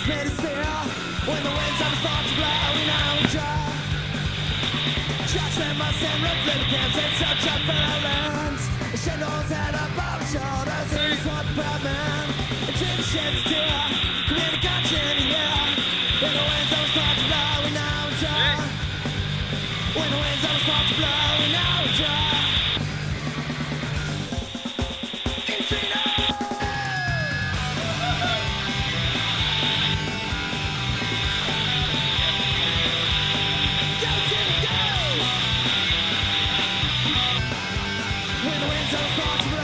made us feel. When the winds of the start to blow, we know we try. Judgment must end, replicants in such unfair lands. The shadows head above our shoulders, it's what the proud man. The dream shifts to communication in the air. When the winds of the start to blow, we know we try. When the winds of the start to blow, we know we try. When the winds of the start to blow,